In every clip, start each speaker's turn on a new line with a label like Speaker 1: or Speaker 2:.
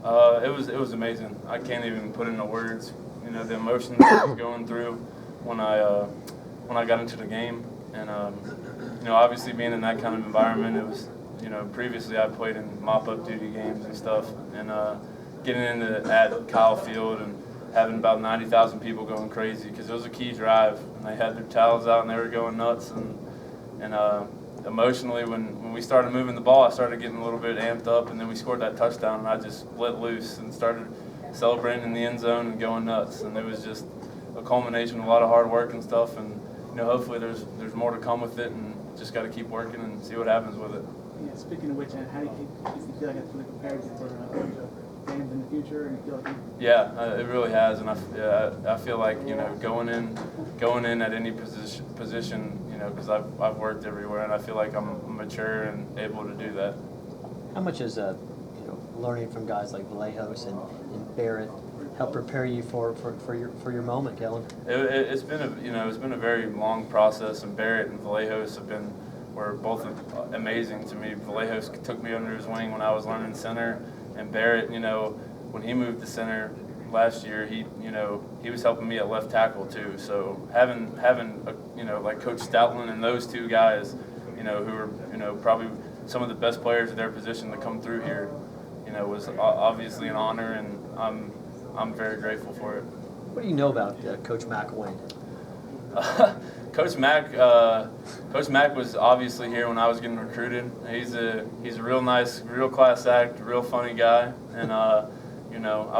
Speaker 1: It was amazing. I can't even put into words, the emotions I was going through when I got into the game, and obviously being in that kind of environment, it was, previously I played in mop-up duty games and stuff, and getting into at Kyle Field and having about 90,000 people going crazy because it was a key drive, and they had their towels out and they were going nuts, and emotionally, when we started moving the ball, I started getting a little bit amped up, and then we scored that touchdown, and I just let loose and started celebrating in the end zone and going nuts. And it was just a culmination of a lot of hard work and stuff, and hopefully there's more to come with it, and just got to keep working and see what happens with it.
Speaker 2: Yeah, speaking of which, how do you feel like it's really prepared you for games in the future? And you feel like
Speaker 1: Yeah, it really has, and I feel like going in at any position, because I've worked everywhere, and I feel like I'm mature and able to do that.
Speaker 3: How much is learning from guys like Vallejos and Barrett help prepare you for your moment, Kellen?
Speaker 1: It's been a very long process, and Barrett and Vallejos were both amazing to me. Vallejos took me under his wing when I was learning center, and Barrett, when he moved to center last year, he was helping me at left tackle too. So having like Coach Stoutland and those two guys, who are probably some of the best players at their position to come through here, was obviously an honor, and I'm very grateful for it.
Speaker 3: What do you know about Coach Mack Wayne?
Speaker 1: Coach Mack was obviously here when I was getting recruited. He's a real nice, real class act, real funny guy, and I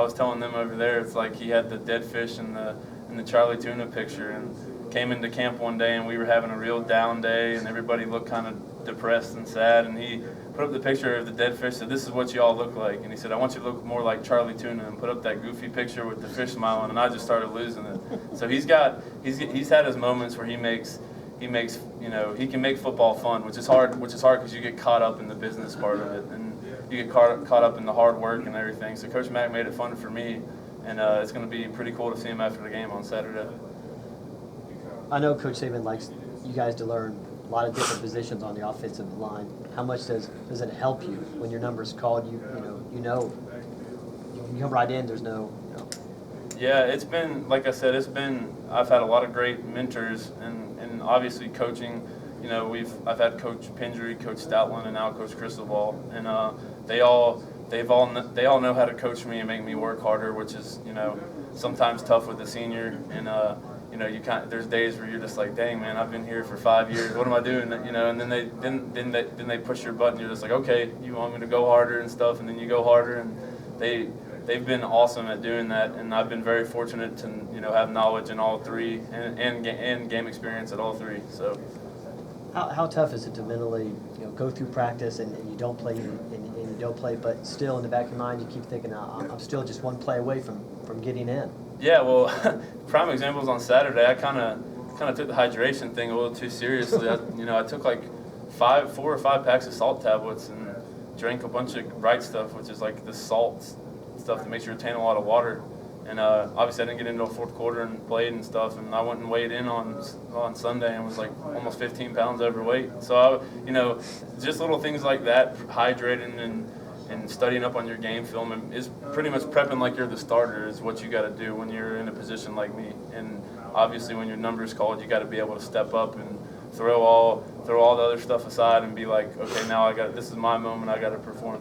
Speaker 1: was telling them over there, it's like he had the dead fish in the Charlie Tuna picture, and came into camp one day and we were having a real down day, and everybody looked kind of depressed and sad, and he put up the picture of the dead fish, said, "This is what you all look like," and he said, "I want you to look more like Charlie Tuna," and put up that goofy picture with the fish smiling, and I just started losing it. So he's had his moments where he can make football fun, which is hard because you get caught up in the business part of it, and you get caught up in the hard work and everything. So Coach Mack made it fun for me, and it's going to be pretty cool to see him after the game on Saturday.
Speaker 3: I know Coach Saban likes you guys to learn a lot of different positions on the offensive line. How much does it help you when your number's called? You come right in. There's no.
Speaker 1: Yeah, it's been, like I said, I've had a lot of great mentors, and obviously coaching. I've had Coach Pendry, Coach Stoutland, and now Coach Cristobal, and they all know how to coach me and make me work harder, which is sometimes tough with the senior, and there's days where you're just like, dang man, I've been here for 5 years, what am I doing? And then they push your button, you're just like, okay, you want me to go harder and stuff, and then you go harder, and they've been awesome at doing that, and I've been very fortunate to have knowledge in all three and game experience at all three. So
Speaker 3: how tough is it to mentally go through practice and you don't play and you don't play, but still in the back of your mind you keep thinking, I'm still just one play away from getting in?
Speaker 1: Yeah, well, prime examples on Saturday, I kind of took the hydration thing a little too seriously. I took like 4 or 5 packs of salt tablets and drank a bunch of Bright Stuff, which is like the salt stuff that makes you retain a lot of water. And obviously I didn't get into a fourth quarter and played and stuff, and I went and weighed in on Sunday and was like almost 15 pounds overweight. So just little things like that, hydrating and studying up on your game film is pretty much prepping like you're the starter is what you got to do when you're in a position like me. And obviously when your number's called, you got to be able to step up and throw all the other stuff aside and be like, okay, now this is my moment, I got to perform.